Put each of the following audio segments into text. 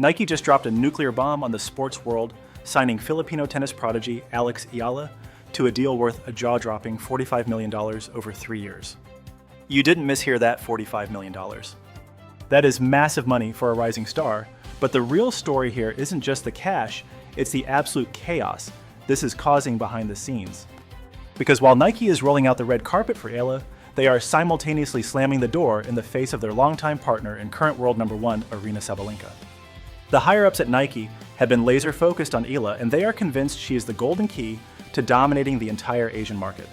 Nike just dropped a nuclear bomb on the sports world, signing Filipino tennis prodigy Alex Eala to a deal worth a jaw-dropping $45 million over 3 years. You didn't mishear that $45 million. That is massive money for a rising star, but the real story here isn't just the cash, it's the absolute chaos this is causing behind the scenes. Because while Nike is rolling out the red carpet for Eala, they are simultaneously slamming the door in the face of their longtime partner and current world #1 Aryna Sabalenka. The higher-ups at Nike have been laser-focused on Eala, and they are convinced she is the golden key to dominating the entire Asian market.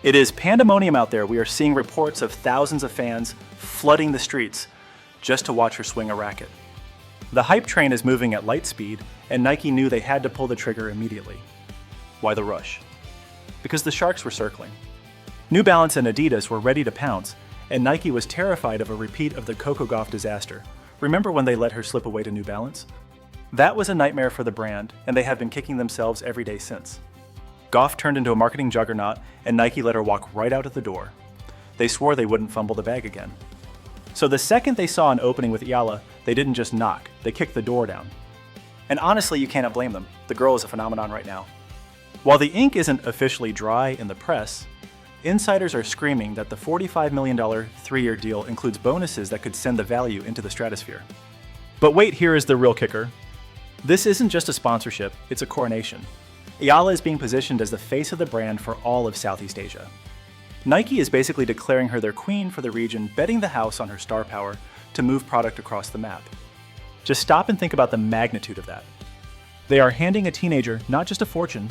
It is pandemonium out there. We are seeing reports of thousands of fans flooding the streets just to watch her swing a racket. The hype train is moving at light speed, and Nike knew they had to pull the trigger immediately. Why the rush? Because the sharks were circling. New Balance and Adidas were ready to pounce, and Nike was terrified of a repeat of the Coco Gauff disaster. Remember when they let her slip away to New Balance? That was a nightmare for the brand, and they have been kicking themselves every day since. Gauff turned into a marketing juggernaut, and Nike let her walk right out of the door. They swore they wouldn't fumble the bag again. So the second they saw an opening with Eala, they didn't just knock, they kicked the door down. And honestly, you cannot blame them. The girl is a phenomenon right now. While the ink isn't officially dry in the press, insiders are screaming that the $45 million 3-year deal includes bonuses that could send the value into the stratosphere. But wait, here is the real kicker. This isn't just a sponsorship, it's a coronation. Eala is being positioned as the face of the brand for all of Southeast Asia. Nike is basically declaring her their queen for the region, betting the house on her star power to move product across the map. Just stop and think about the magnitude of that. They are handing a teenager not just a fortune,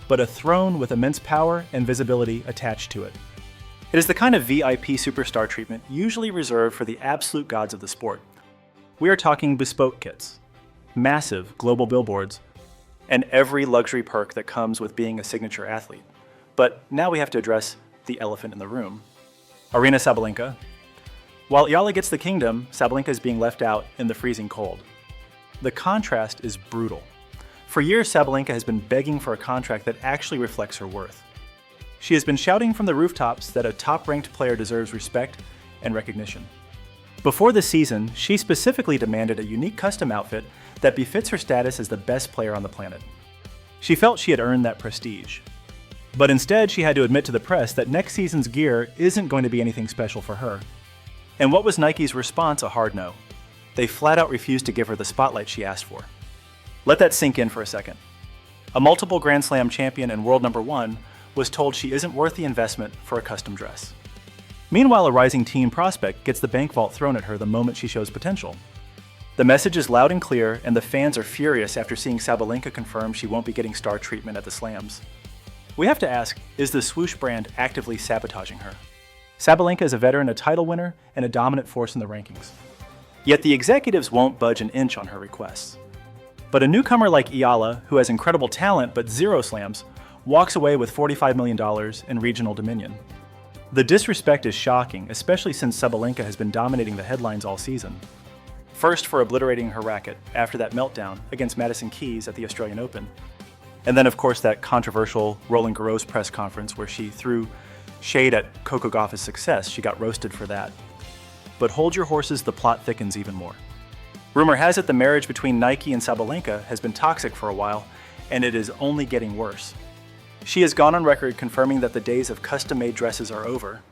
but a throne with immense power and visibility attached to it. It is the kind of VIP superstar treatment usually reserved for the absolute gods of the sport. We are talking bespoke kits, massive global billboards, and every luxury perk that comes with being a signature athlete. But now we have to address the elephant in the room. Aryna Sabalenka. While Eala gets the kingdom, Sabalenka is being left out in the freezing cold. The contrast is brutal. For years, Sabalenka has been begging for a contract that actually reflects her worth. She has been shouting from the rooftops that a top-ranked player deserves respect and recognition. Before the season, she specifically demanded a unique custom outfit that befits her status as the best player on the planet. She felt she had earned that prestige. But instead, she had to admit to the press that next season's gear isn't going to be anything special for her. And what was Nike's response? A hard no. They flat out refused to give her the spotlight she asked for. Let that sink in for a second. A multiple Grand Slam champion and world #1 was told she isn't worth the investment for a custom dress. Meanwhile, a rising teen prospect gets the bank vault thrown at her the moment she shows potential. The message is loud and clear, and the fans are furious after seeing Sabalenka confirm she won't be getting star treatment at the slams. We have to ask, is the swoosh brand actively sabotaging her? Sabalenka is a veteran, a title winner, and a dominant force in the rankings. Yet the executives won't budge an inch on her requests. But a newcomer like Eala, who has incredible talent but 0 slams, walks away with $45 million in regional dominion. The disrespect is shocking, especially since Sabalenka has been dominating the headlines all season. First for obliterating her racket after that meltdown against Madison Keys at the Australian Open. And then, of course, that controversial Roland Garros press conference where she threw shade at Coco Gauff's success. She got roasted for that. But hold your horses, the plot thickens even more. Rumor has it the marriage between Nike and Sabalenka has been toxic for a while, and it is only getting worse. She has gone on record confirming that the days of custom-made dresses are over.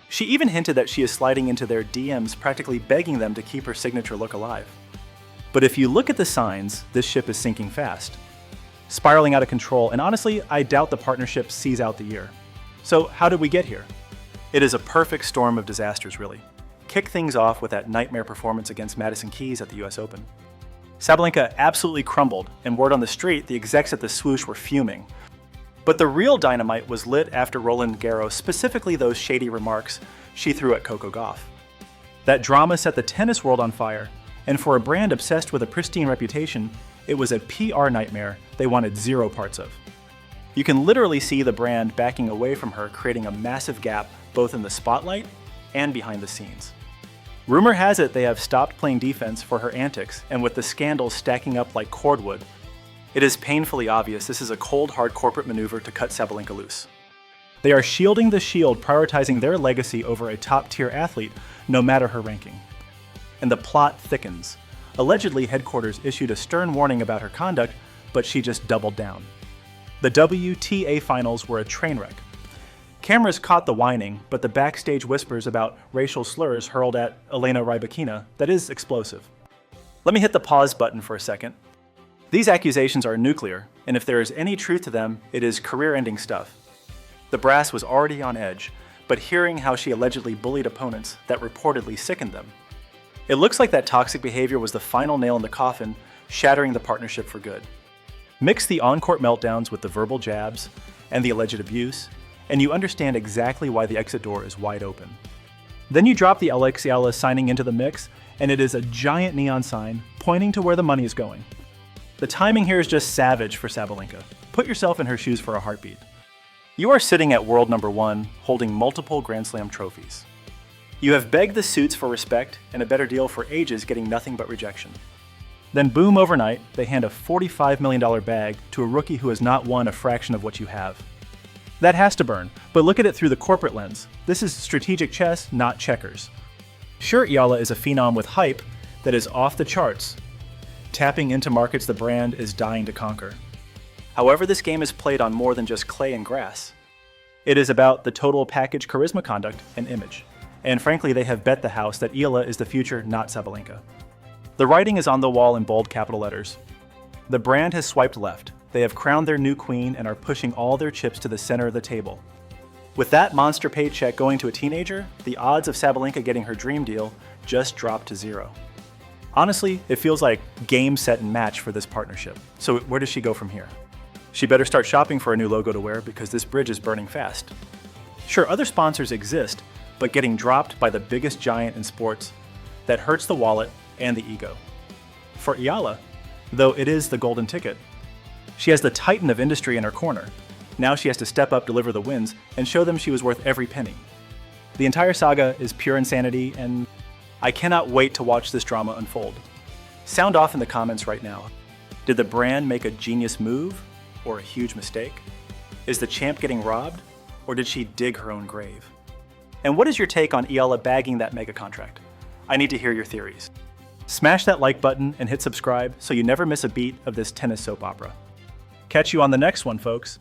She even hinted that she is sliding into their DMs, practically begging them to keep her signature look alive. But if you look at the signs, this ship is sinking fast, spiraling out of control, and honestly, I doubt the partnership sees out the year. So how did we get here? It is a perfect storm of disasters, really. Kick things off with that nightmare performance against Madison Keys at the US Open. Sabalenka absolutely crumbled, and word on the street, the execs at the swoosh were fuming. But the real dynamite was lit after Roland Garros, specifically those shady remarks she threw at Coco Gauff. That drama set the tennis world on fire, and for a brand obsessed with a pristine reputation, it was a PR nightmare they wanted 0 parts of. You can literally see the brand backing away from her, creating a massive gap both in the spotlight and behind the scenes. Rumor has it they have stopped playing defense for her antics, and with the scandals stacking up like cordwood, it is painfully obvious this is a cold, hard corporate maneuver to cut Sabalenka loose. They are shielding the shield, prioritizing their legacy over a top-tier athlete, no matter her ranking. And the plot thickens. Allegedly, headquarters issued a stern warning about her conduct, but she just doubled down. The WTA finals were a train wreck. Cameras caught the whining, but the backstage whispers about racial slurs hurled at Aryna Sabalenka, that is explosive. Let me hit the pause button for a second. These accusations are nuclear, and if there is any truth to them, it is career-ending stuff. The brass was already on edge, but hearing how she allegedly bullied opponents, that reportedly sickened them. It looks like that toxic behavior was the final nail in the coffin, shattering the partnership for good. Mix the on-court meltdowns with the verbal jabs and the alleged abuse, and you understand exactly why the exit door is wide open. Then you drop the Alex Eala signing into the mix, and it is a giant neon sign pointing to where the money is going. The timing here is just savage for Sabalenka. Put yourself in her shoes for a heartbeat. You are sitting at world number 1, holding multiple Grand Slam trophies. You have begged the suits for respect and a better deal for ages, getting nothing but rejection. Then boom, overnight, they hand a $45 million bag to a rookie who has not won a fraction of what you have. That has to burn, but look at it through the corporate lens. This is strategic chess, not checkers. Sure, Eala is a phenom with hype that is off the charts, tapping into markets the brand is dying to conquer. However, this game is played on more than just clay and grass. It is about the total package charisma, conduct, and image. And frankly, they have bet the house that Eala is the future, not Sabalenka. The writing is on the wall in bold capital letters. The brand has swiped left. They have crowned their new queen and are pushing all their chips to the center of the table. With that monster paycheck going to a teenager, the odds of Sabalenka getting her dream deal just dropped to 0. Honestly, it feels like game, set, and match for this partnership. So where does she go from here? She better start shopping for a new logo to wear because this bridge is burning fast. Sure, other sponsors exist, but getting dropped by the biggest giant in sports, that hurts the wallet and the ego. For Eala, though it is the golden ticket, she has the titan of industry in her corner. Now she has to step up, deliver the wins, and show them she was worth every penny. The entire saga is pure insanity, and I cannot wait to watch this drama unfold. Sound off in the comments right now. Did the brand make a genius move or a huge mistake? Is the champ getting robbed, or did she dig her own grave? And what is your take on Eala bagging that mega contract? I need to hear your theories. Smash that like button and hit subscribe so you never miss a beat of this tennis soap opera. Catch you on the next one, folks.